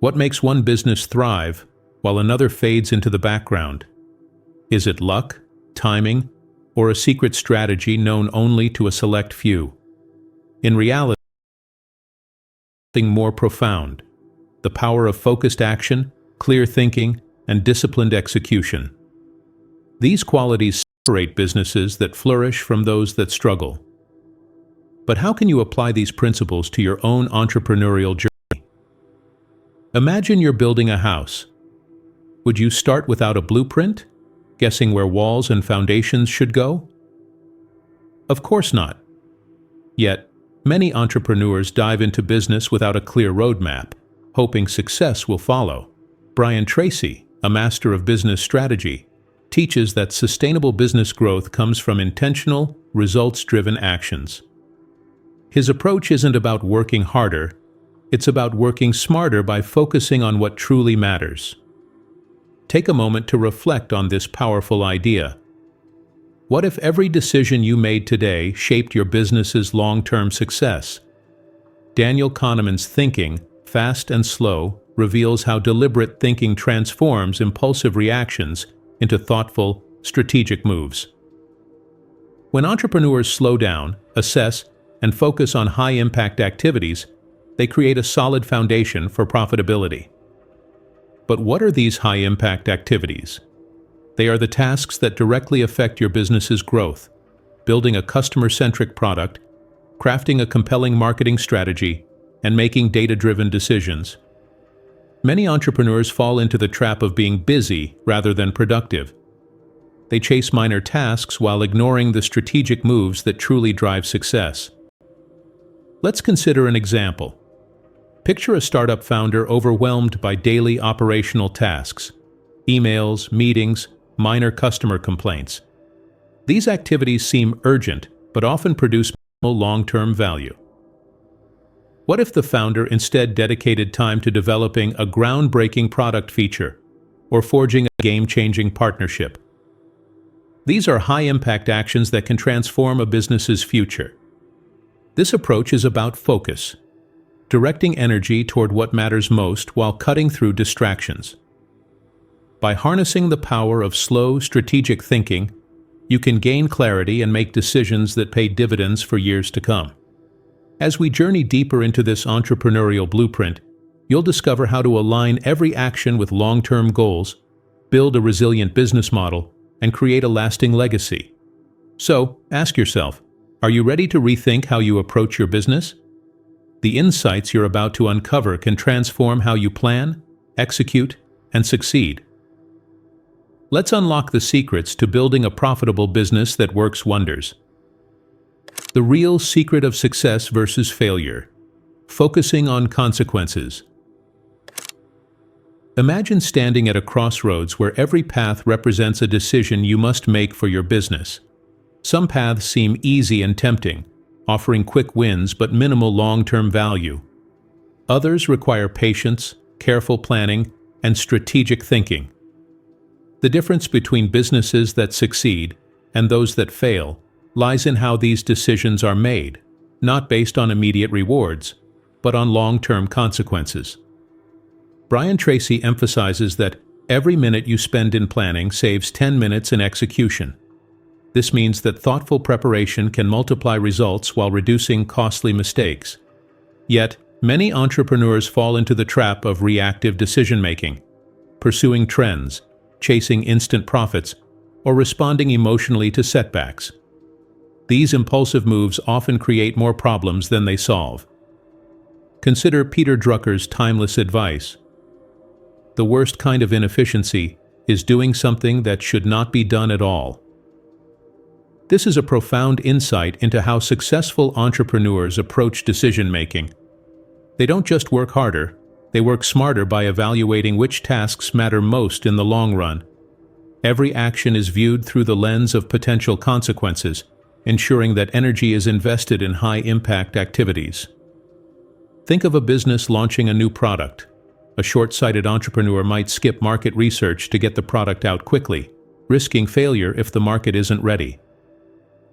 What makes one business thrive while another fades into the background? Is it luck, timing, or a secret strategy known only to a select few? In reality, something more profound: the power of focused action, clear thinking, and disciplined execution. These qualities separate businesses that flourish from those that struggle. But how can you apply these principles to your own entrepreneurial journey? Imagine you're building a house. Would you start without a blueprint, guessing where walls and foundations should go? Of course not. Yet, many entrepreneurs dive into business without a clear roadmap, hoping success will follow. Brian Tracy, a master of business strategy, teaches that sustainable business growth comes from intentional, results-driven actions. His approach isn't about working harder, it's about working smarter by focusing on what truly matters. Take a moment to reflect on this powerful idea. What if every decision you made today shaped your business's long-term success? Daniel Kahneman's Thinking, Fast and Slow reveals how deliberate thinking transforms impulsive reactions into thoughtful, strategic moves. When entrepreneurs slow down, assess, and focus on high-impact activities, they create a solid foundation for profitability. But what are these high-impact activities? They are the tasks that directly affect your business's growth: building a customer-centric product, crafting a compelling marketing strategy, and making data-driven decisions. Many entrepreneurs fall into the trap of being busy rather than productive. They chase minor tasks while ignoring the strategic moves that truly drive success. Let's consider an example. Picture a startup founder overwhelmed by daily operational tasks: emails, meetings, minor customer complaints. These activities seem urgent, but often produce minimal long-term value. What if the founder instead dedicated time to developing a groundbreaking product feature or forging a game-changing partnership? These are high-impact actions that can transform a business's future. This approach is about focus, directing energy toward what matters most while cutting through distractions. By harnessing the power of slow, strategic thinking, you can gain clarity and make decisions that pay dividends for years to come. As we journey deeper into this entrepreneurial blueprint, you'll discover how to align every action with long-term goals, build a resilient business model, and create a lasting legacy. So, ask yourself, are you ready to rethink how you approach your business? The insights you're about to uncover can transform how you plan, execute, and succeed. Let's unlock the secrets to building a profitable business that works wonders. The real secret of success versus failure: focusing on consequences. Imagine standing at a crossroads where every path represents a decision you must make for your business. Some paths seem easy and tempting, offering quick wins but minimal long-term value. Others require patience, careful planning, and strategic thinking. The difference between businesses that succeed and those that fail lies in how these decisions are made, not based on immediate rewards, but on long-term consequences. Brian Tracy emphasizes that every minute you spend in planning saves 10 minutes in execution. This means that thoughtful preparation can multiply results while reducing costly mistakes. Yet, many entrepreneurs fall into the trap of reactive decision-making, pursuing trends, chasing instant profits, or responding emotionally to setbacks. These impulsive moves often create more problems than they solve. Consider Peter Drucker's timeless advice: the worst kind of inefficiency is doing something that should not be done at all. This is a profound insight into how successful entrepreneurs approach decision-making. They don't just work harder, they work smarter by evaluating which tasks matter most in the long run. Every action is viewed through the lens of potential consequences, ensuring that energy is invested in high-impact activities. Think of a business launching a new product. A short-sighted entrepreneur might skip market research to get the product out quickly, risking failure if the market isn't ready.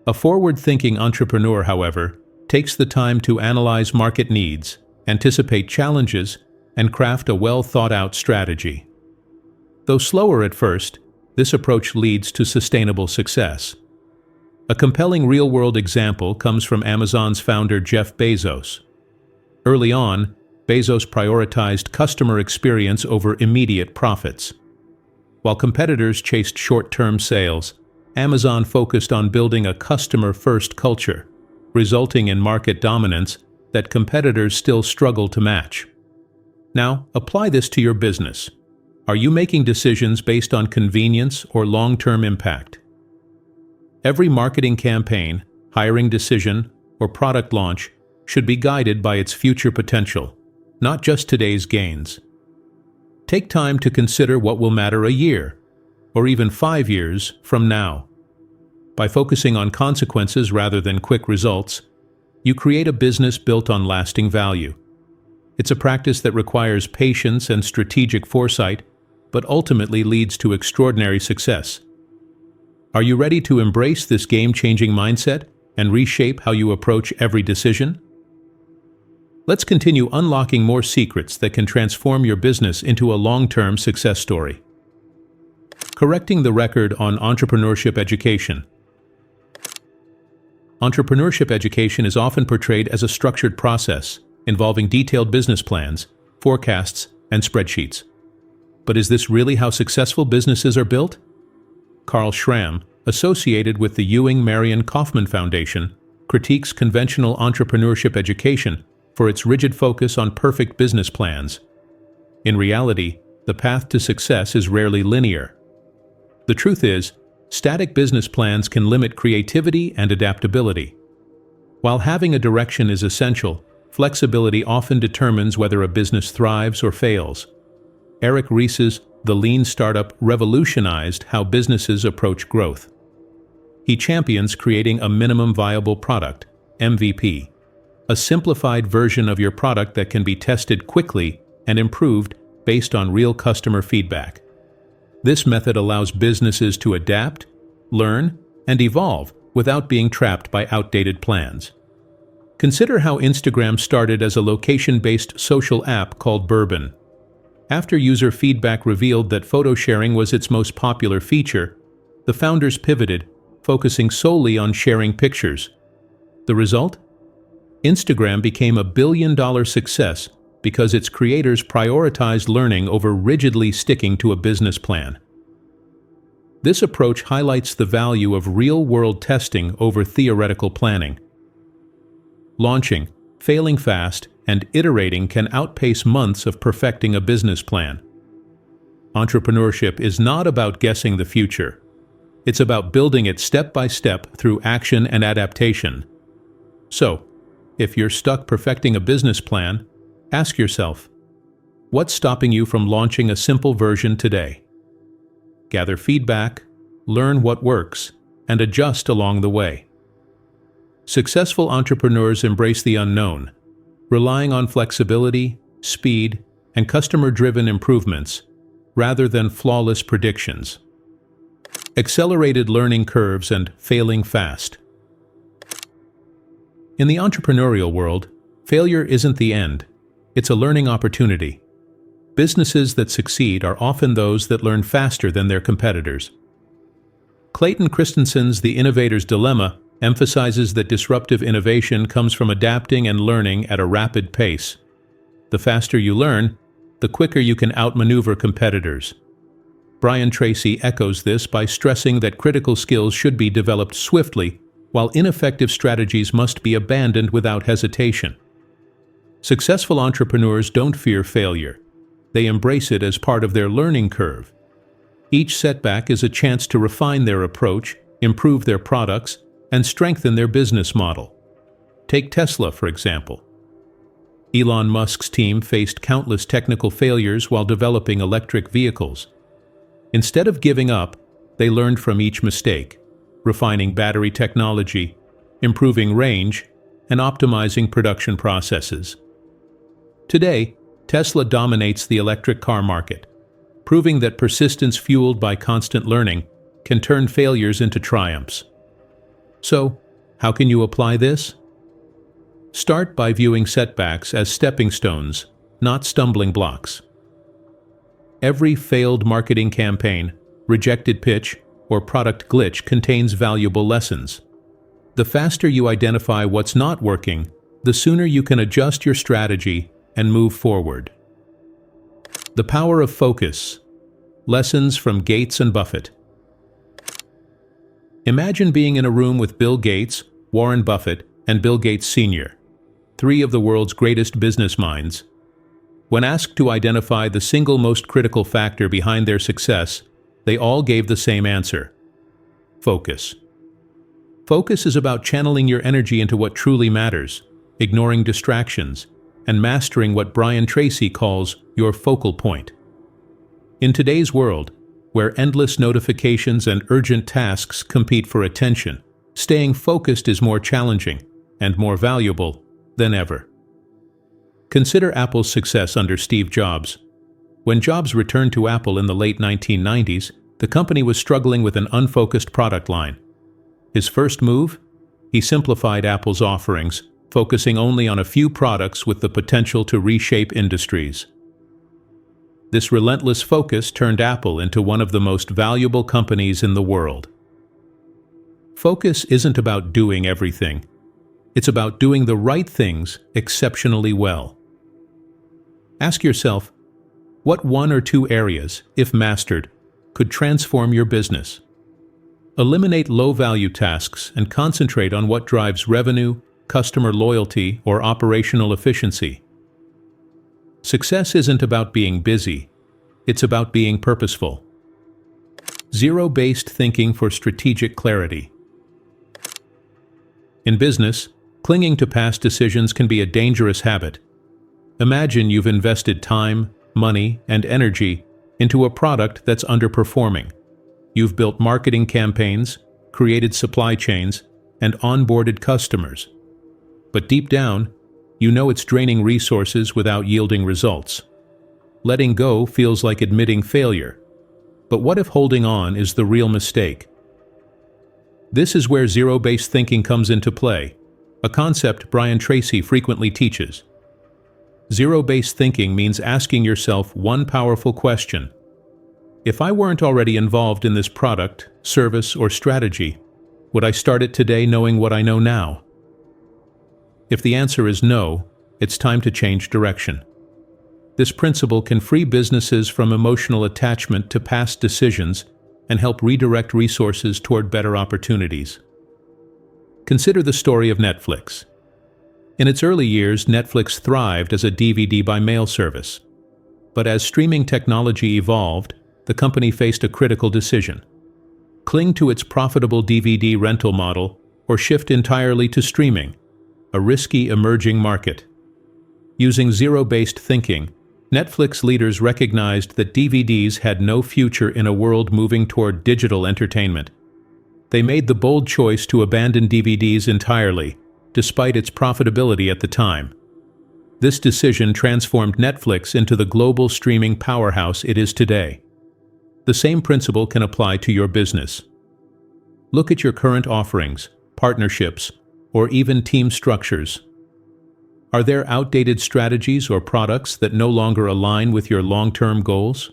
A forward-thinking entrepreneur, however, takes the time to analyze market needs, anticipate challenges, and craft a well-thought-out strategy. Though slower at first, this approach leads to sustainable success. A compelling real-world example comes from Amazon's founder Jeff Bezos. Early on, Bezos prioritized customer experience over immediate profits. While competitors chased short-term sales, Amazon focused on building a customer-first culture, resulting in market dominance that competitors still struggle to match. Now, apply this to your business. Are you making decisions based on convenience or long-term impact? Every marketing campaign, hiring decision, or product launch should be guided by its future potential, not just today's gains. Take time to consider what will matter a year, or even 5 years from now. By focusing on consequences rather than quick results, you create a business built on lasting value. It's a practice that requires patience and strategic foresight, but ultimately leads to extraordinary success. Are you ready to embrace this game-changing mindset and reshape how you approach every decision? Let's continue unlocking more secrets that can transform your business into a long-term success story. Correcting the record on entrepreneurship education. Entrepreneurship education is often portrayed as a structured process involving detailed business plans, forecasts, and spreadsheets. But is this really how successful businesses are built? Carl Schramm, associated with the Ewing Marion Kauffman Foundation, critiques conventional entrepreneurship education for its rigid focus on perfect business plans. In reality, the path to success is rarely linear. The truth is, static business plans can limit creativity and adaptability. While having a direction is essential, flexibility often determines whether a business thrives or fails. Eric Ries's The Lean Startup revolutionized how businesses approach growth. He champions creating a minimum viable product, MVP, a simplified version of your product that can be tested quickly and improved based on real customer feedback. This method allows businesses to adapt, learn, and evolve without being trapped by outdated plans. Consider how Instagram started as a location-based social app called Bourbon. After user feedback revealed that photo sharing was its most popular feature, the founders pivoted, focusing solely on sharing pictures. The result? Instagram became a billion-dollar success because its creators prioritized learning over rigidly sticking to a business plan. This approach highlights the value of real-world testing over theoretical planning. Launching, failing fast, and iterating can outpace months of perfecting a business plan. Entrepreneurship is not about guessing the future. It's about building it step by step through action and adaptation. So, if you're stuck perfecting a business plan, ask yourself, what's stopping you from launching a simple version today? Gather feedback, learn what works, and adjust along the way. Successful entrepreneurs embrace the unknown, relying on flexibility, speed, and customer-driven improvements, rather than flawless predictions. Accelerated learning curves and failing fast. In the entrepreneurial world, failure isn't the end. It's a learning opportunity. Businesses that succeed are often those that learn faster than their competitors. Clayton Christensen's The Innovator's Dilemma emphasizes that disruptive innovation comes from adapting and learning at a rapid pace. The faster you learn, the quicker you can outmaneuver competitors. Brian Tracy echoes this by stressing that critical skills should be developed swiftly, while ineffective strategies must be abandoned without hesitation. Successful entrepreneurs don't fear failure. They embrace it as part of their learning curve. Each setback is a chance to refine their approach, improve their products, and strengthen their business model. Take Tesla, for example. Elon Musk's team faced countless technical failures while developing electric vehicles. Instead of giving up, they learned from each mistake, refining battery technology, improving range, and optimizing production processes. Today, Tesla dominates the electric car market, proving that persistence fueled by constant learning can turn failures into triumphs. So, how can you apply this? Start by viewing setbacks as stepping stones, not stumbling blocks. Every failed marketing campaign, rejected pitch, or product glitch contains valuable lessons. The faster you identify what's not working, the sooner you can adjust your strategy and move forward. The power of focus. Lessons from Gates and Buffett. Imagine being in a room with Bill Gates, Warren Buffett, and Bill Gates Sr., three of the world's greatest business minds. When asked to identify the single most critical factor behind their success, they all gave the same answer: focus. Focus is about channeling your energy into what truly matters, ignoring distractions, and mastering what Brian Tracy calls your focal point. In today's world, where endless notifications and urgent tasks compete for attention, staying focused is more challenging and more valuable than ever. Consider Apple's success under Steve Jobs. When Jobs returned to Apple in the late 1990s, the company was struggling with an unfocused product line. His first move? He simplified Apple's offerings, focusing only on a few products with the potential to reshape industries. This relentless focus turned Apple into one of the most valuable companies in the world. Focus isn't about doing everything. It's about doing the right things exceptionally well. Ask yourself, what one or two areas, if mastered, could transform your business? Eliminate low-value tasks and concentrate on what drives revenue, customer loyalty, or operational efficiency. Success isn't about being busy, it's about being purposeful. Zero-based thinking for strategic clarity. In business, clinging to past decisions can be a dangerous habit. Imagine you've invested time, money, and energy into a product that's underperforming. You've built marketing campaigns, created supply chains, and onboarded customers. But deep down, you know it's draining resources without yielding results. Letting go feels like admitting failure. But what if holding on is the real mistake? This is where zero-based thinking comes into play, a concept Brian Tracy frequently teaches. Zero-based thinking means asking yourself one powerful question. If I weren't already involved in this product, service, or strategy, would I start it today knowing what I know now? If the answer is no, it's time to change direction. This principle can free businesses from emotional attachment to past decisions and help redirect resources toward better opportunities. Consider the story of Netflix. In its early years, Netflix thrived as a DVD-by-mail service. But as streaming technology evolved, the company faced a critical decision: cling to its profitable DVD rental model or shift entirely to streaming, a risky emerging market. Using zero-based thinking, Netflix leaders recognized that DVDs had no future in a world moving toward digital entertainment. They made the bold choice to abandon DVDs entirely, despite its profitability at the time. This decision transformed Netflix into the global streaming powerhouse it is today. The same principle can apply to your business. Look at your current offerings, partnerships, or even team structures. Are there outdated strategies or products that no longer align with your long-term goals?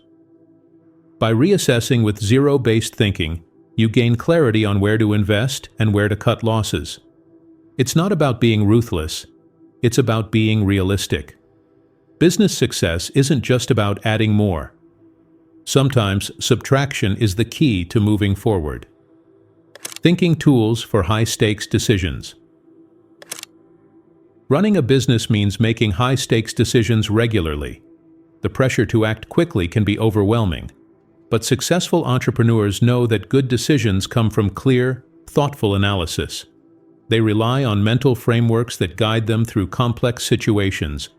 By reassessing with zero-based thinking, you gain clarity on where to invest and where to cut losses. It's not about being ruthless, it's about being realistic. Business success isn't just about adding more. Sometimes subtraction is the key to moving forward. Thinking tools for high-stakes decisions. Running a business means making high-stakes decisions regularly. The pressure to act quickly can be overwhelming, but successful entrepreneurs know that good decisions come from clear, thoughtful analysis. They rely on mental frameworks that guide them through complex situations,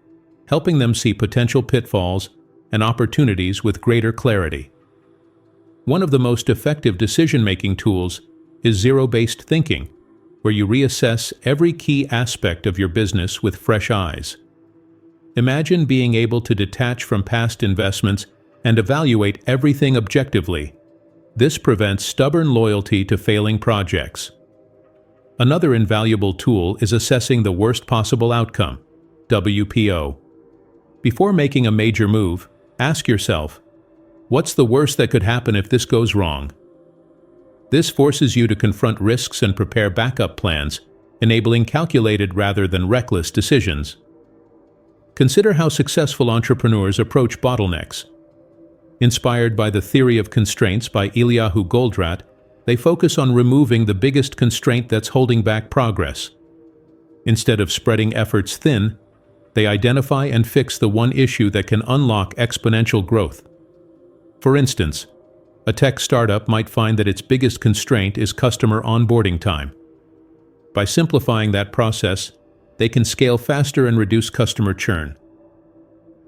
helping them see potential pitfalls and opportunities with greater clarity. One of the most effective decision-making tools is zero-based thinking, where you reassess every key aspect of your business with fresh eyes. Imagine being able to detach from past investments and evaluate everything objectively. This prevents stubborn loyalty to failing projects. Another invaluable tool is assessing the worst possible outcome, WPO. Before making a major move, ask yourself, what's the worst that could happen if this goes wrong? This forces you to confront risks and prepare backup plans, enabling calculated rather than reckless decisions. Consider how successful entrepreneurs approach bottlenecks. Inspired by the theory of constraints by Eliyahu Goldratt, they focus on removing the biggest constraint that's holding back progress. Instead of spreading efforts thin, they identify and fix the one issue that can unlock exponential growth. For instance, a tech startup might find that its biggest constraint is customer onboarding time. By simplifying that process, they can scale faster and reduce customer churn.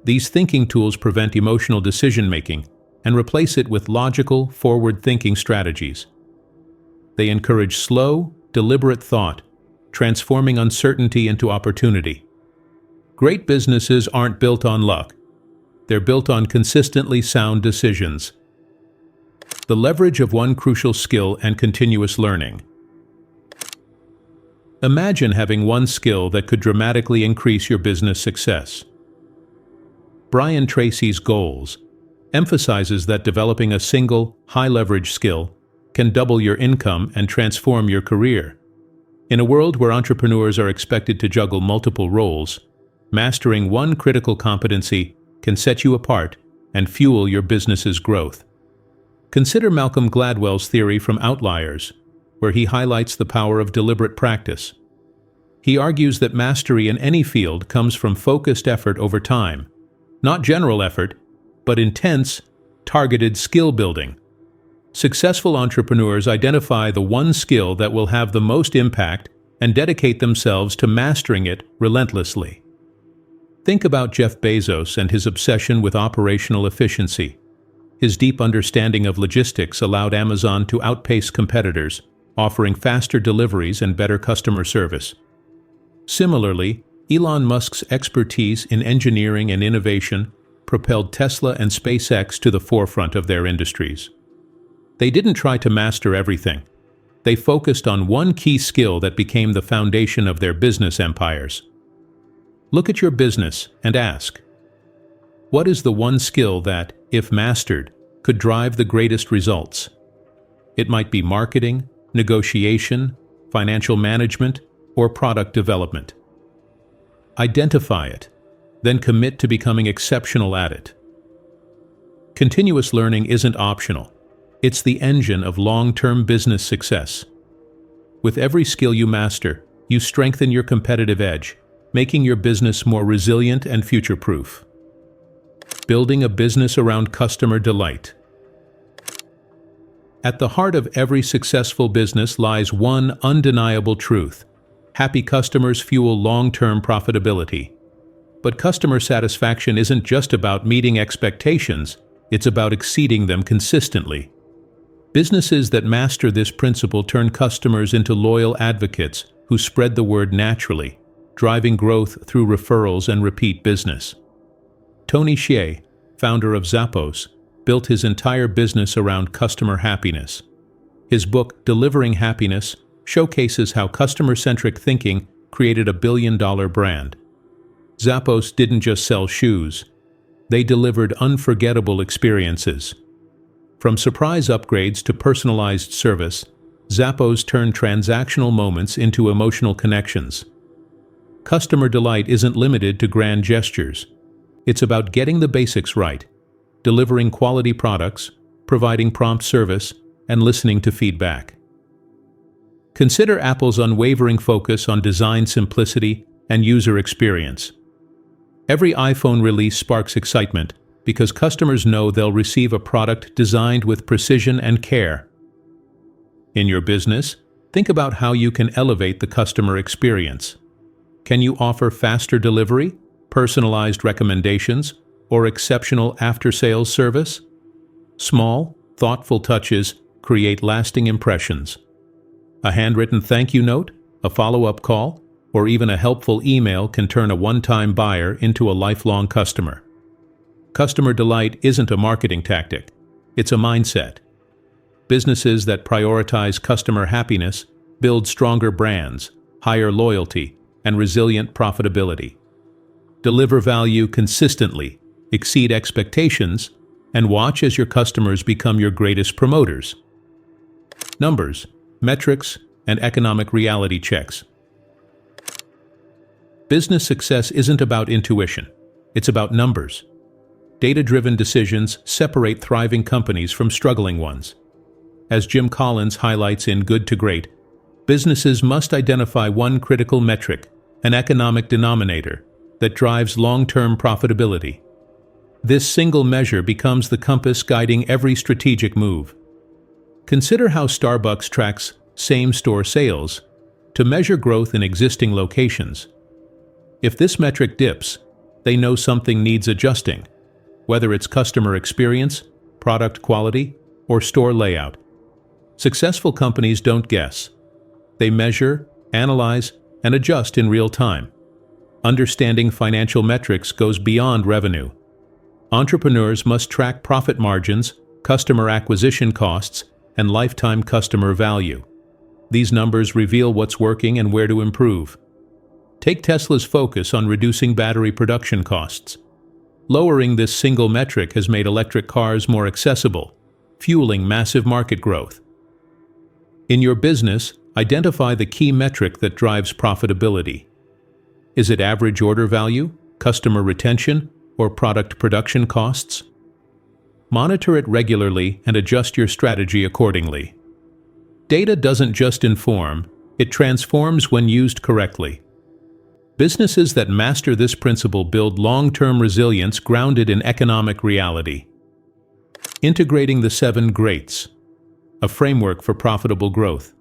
These thinking tools prevent emotional decision-making and replace it with logical, forward-thinking strategies. They encourage slow, deliberate thought, transforming uncertainty into opportunity. Great businesses aren't built on luck. They're built on consistently sound decisions. The leverage of one crucial skill and continuous learning. Imagine having one skill that could dramatically increase your business success. Brian Tracy's Goals emphasizes that developing a single, high-leverage skill can double your income and transform your career. In a world where entrepreneurs are expected to juggle multiple roles, mastering one critical competency can set you apart and fuel your business's growth. Consider Malcolm Gladwell's theory from Outliers, where he highlights the power of deliberate practice. He argues that mastery in any field comes from focused effort over time, not general effort, but intense, targeted skill building. Successful entrepreneurs identify the one skill that will have the most impact and dedicate themselves to mastering it relentlessly. Think about Jeff Bezos and his obsession with operational efficiency. His deep understanding of logistics allowed Amazon to outpace competitors, offering faster deliveries and better customer service. Similarly, Elon Musk's expertise in engineering and innovation propelled Tesla and SpaceX to the forefront of their industries. They didn't try to master everything. They focused on one key skill that became the foundation of their business empires. Look at your business and ask, what is the one skill that, if mastered, could drive the greatest results? It might be marketing, negotiation, financial management, or product development. Identify it, then commit to becoming exceptional at it. Continuous learning isn't optional. It's the engine of long-term business success. With every skill you master, you strengthen your competitive edge, making your business more resilient and future-proof. Building a business around customer delight. At the heart of every successful business lies one undeniable truth. Happy customers fuel long-term profitability. But customer satisfaction isn't just about meeting expectations, it's about exceeding them consistently. Businesses that master this principle turn customers into loyal advocates who spread the word naturally, driving growth through referrals and repeat business. Tony Hsieh, founder of Zappos, built his entire business around customer happiness. His book, Delivering Happiness, showcases how customer-centric thinking created a billion-dollar brand. Zappos didn't just sell shoes. They delivered unforgettable experiences. From surprise upgrades to personalized service, Zappos turned transactional moments into emotional connections. Customer delight isn't limited to grand gestures. It's about getting the basics right, delivering quality products, providing prompt service, and listening to feedback. Consider Apple's unwavering focus on design simplicity and user experience. Every iPhone release sparks excitement because customers know they'll receive a product designed with precision and care. In your business, think about how you can elevate the customer experience. Can you offer faster delivery, personalized recommendations, or exceptional after-sales service? Small, thoughtful touches create lasting impressions. A handwritten thank you note, a follow-up call, or even a helpful email can turn a one-time buyer into a lifelong customer. Customer delight isn't a marketing tactic, it's a mindset. Businesses that prioritize customer happiness build stronger brands, higher loyalty, and resilient profitability. Deliver value consistently, exceed expectations, and watch as your customers become your greatest promoters. Numbers, metrics, and economic reality checks. Business success isn't about intuition. It's about numbers. Data-driven decisions separate thriving companies from struggling ones. As Jim Collins highlights in Good to Great, businesses must identify one critical metric, an economic denominator, that drives long-term profitability. This single measure becomes the compass guiding every strategic move. Consider how Starbucks tracks same-store sales to measure growth in existing locations. If this metric dips, they know something needs adjusting, whether it's customer experience, product quality, or store layout. Successful companies don't guess. They measure, analyze, and adjust in real time. Understanding financial metrics goes beyond revenue. Entrepreneurs must track profit margins, customer acquisition costs, and lifetime customer value. These numbers reveal what's working and where to improve. Take Tesla's focus on reducing battery production costs. Lowering this single metric has made electric cars more accessible, fueling massive market growth. In your business, identify the key metric that drives profitability. Is it average order value, customer retention, or product production costs? Monitor it regularly and adjust your strategy accordingly. Data doesn't just inform, it transforms when used correctly. Businesses that master this principle build long-term resilience grounded in economic reality. Integrating the 7 Greats, a framework for profitable growth.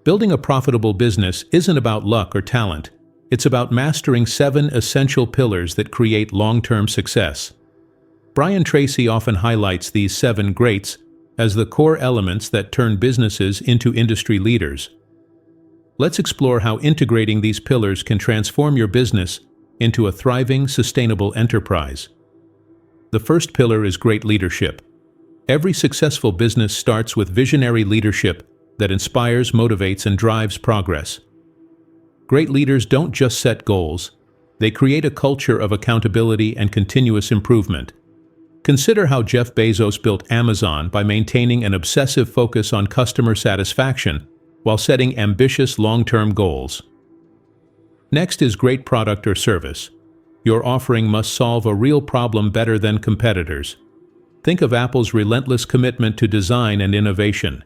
Building a profitable business isn't about luck or talent. It's about mastering 7 essential pillars that create long-term success. Brian Tracy often highlights these 7 Greats as the core elements that turn businesses into industry leaders. Let's explore how integrating these pillars can transform your business into a thriving, sustainable enterprise. The first pillar is great leadership. Every successful business starts with visionary leadership that inspires, motivates, and drives progress. Great leaders don't just set goals, they create a culture of accountability and continuous improvement. Consider how Jeff Bezos built Amazon by maintaining an obsessive focus on customer satisfaction while setting ambitious long-term goals. Next is great product or service. Your offering must solve a real problem better than competitors. Think of Apple's relentless commitment to design and innovation.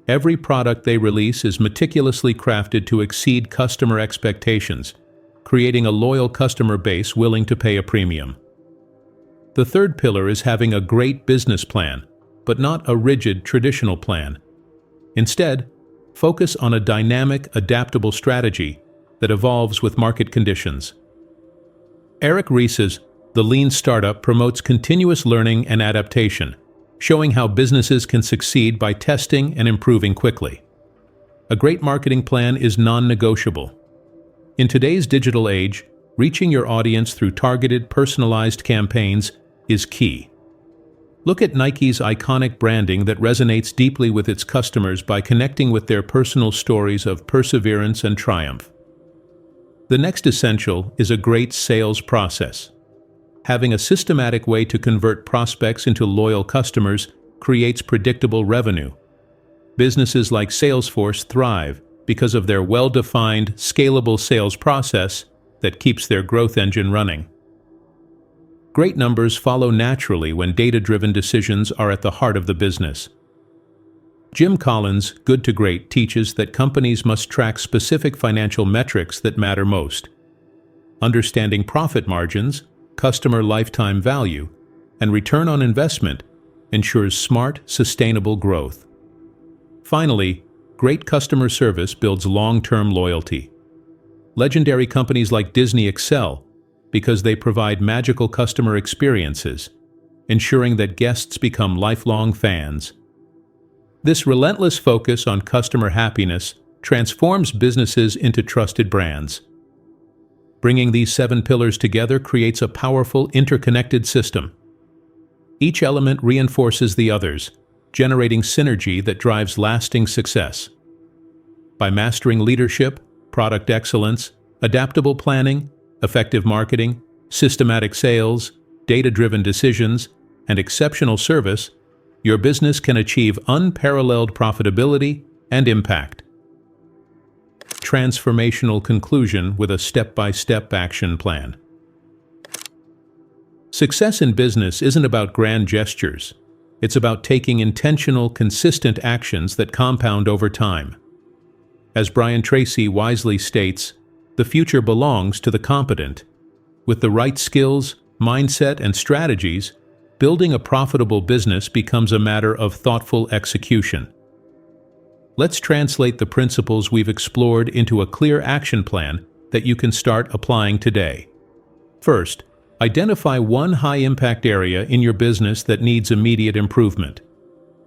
Every product they release is meticulously crafted to exceed customer expectations, creating a loyal customer base willing to pay a premium. The third pillar is having a great business plan, but not a rigid, traditional plan. Instead, focus on a dynamic, adaptable strategy that evolves with market conditions. Eric Ries's The Lean Startup promotes continuous learning and adaptation, showing how businesses can succeed by testing and improving quickly. A great marketing plan is non-negotiable. In today's digital age, reaching your audience through targeted, personalized campaigns is key. Look at Nike's iconic branding that resonates deeply with its customers by connecting with their personal stories of perseverance and triumph. The next essential is a great sales process. Having a systematic way to convert prospects into loyal customers creates predictable revenue. Businesses like Salesforce thrive because of their well-defined, scalable sales process that keeps their growth engine running. Great numbers follow naturally when data-driven decisions are at the heart of the business. Jim Collins' Good to Great teaches that companies must track specific financial metrics that matter most. Understanding profit margins, customer lifetime value, and return on investment ensures smart, sustainable growth. Finally, great customer service builds long-term loyalty. Legendary companies like Disney excel because they provide magical customer experiences, ensuring that guests become lifelong fans. This relentless focus on customer happiness transforms businesses into trusted brands. Bringing these 7 pillars together creates a powerful, interconnected system. Each element reinforces the others, generating synergy that drives lasting success. By mastering leadership, product excellence, adaptable planning, effective marketing, systematic sales, data-driven decisions, and exceptional service, your business can achieve unparalleled profitability and impact. Transformational conclusion with a step-by-step action plan. Success in business isn't about grand gestures. It's about taking intentional, consistent actions that compound over time. As Brian Tracy wisely states, the future belongs to the competent. With the right skills, mindset, and strategies, building a profitable business becomes a matter of thoughtful execution. Let's translate the principles we've explored into a clear action plan that you can start applying today. First, identify one high-impact area in your business that needs immediate improvement.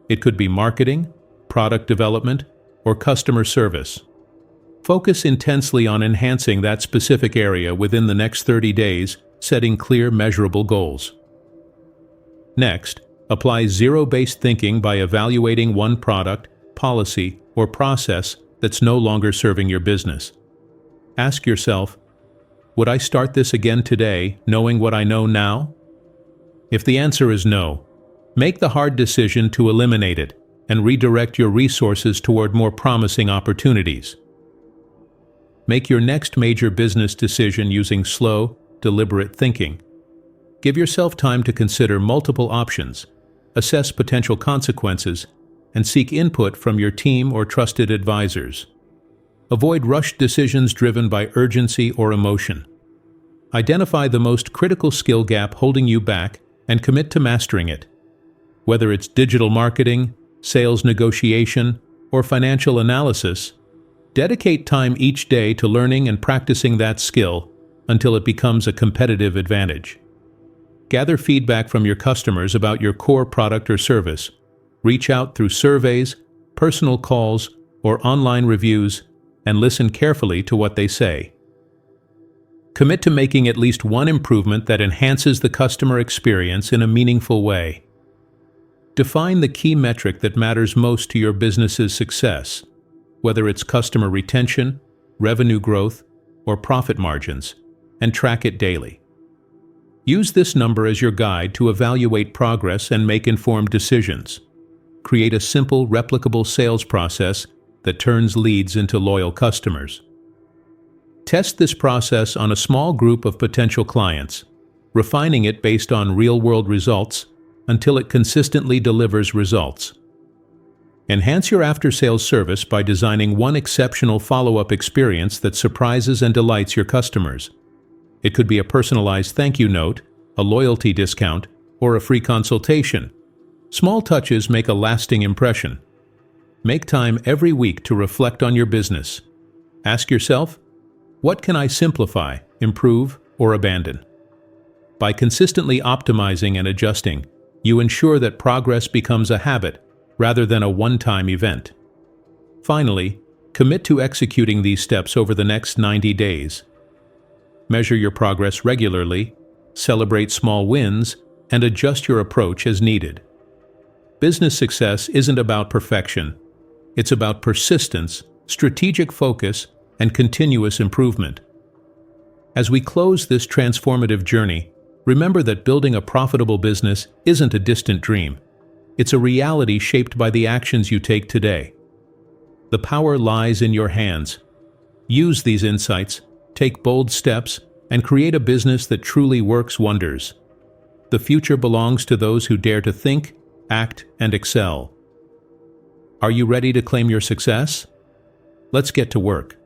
It could be marketing, product development, or customer service. Focus intensely on enhancing that specific area within the next 30 days, setting clear, measurable goals. Next, apply zero-based thinking by evaluating one product, policy, or process that's no longer serving your business. Ask yourself, would I start this again today, knowing what I know now? If the answer is no, make the hard decision to eliminate it and redirect your resources toward more promising opportunities. Make your next major business decision using slow, deliberate thinking. Give yourself time to consider multiple options, assess potential consequences, and seek input from your team or trusted advisors. Avoid rushed decisions driven by urgency or emotion. Identify the most critical skill gap holding you back and commit to mastering it. Whether it's digital marketing, sales negotiation, or financial analysis, dedicate time each day to learning and practicing that skill until it becomes a competitive advantage. Gather feedback from your customers about your core product or service. Reach out through surveys, personal calls, or online reviews, and listen carefully to what they say. Commit to making at least one improvement that enhances the customer experience in a meaningful way. Define the key metric that matters most to your business's success, whether it's customer retention, revenue growth, or profit margins, and track it daily. Use this number as your guide to evaluate progress and make informed decisions. Create a simple, replicable sales process that turns leads into loyal customers. Test this process on a small group of potential clients, refining it based on real-world results until it consistently delivers results. Enhance your after-sales service by designing one exceptional follow-up experience that surprises and delights your customers. It could be a personalized thank you note, a loyalty discount, or a free consultation. Small touches make a lasting impression. Make time every week to reflect on your business. Ask yourself, what can I simplify, improve, or abandon? By consistently optimizing and adjusting, you ensure that progress becomes a habit rather than a one-time event. Finally, commit to executing these steps over the next 90 days. Measure your progress regularly, celebrate small wins, and adjust your approach as needed. Business success isn't about perfection. It's about persistence, strategic focus, and continuous improvement. As we close this transformative journey, remember that building a profitable business isn't a distant dream. It's a reality shaped by the actions you take today. The power lies in your hands. Use these insights, take bold steps, and create a business that truly works wonders. The future belongs to those who dare to think, act, and excel. Are you ready to claim your success? Let's get to work.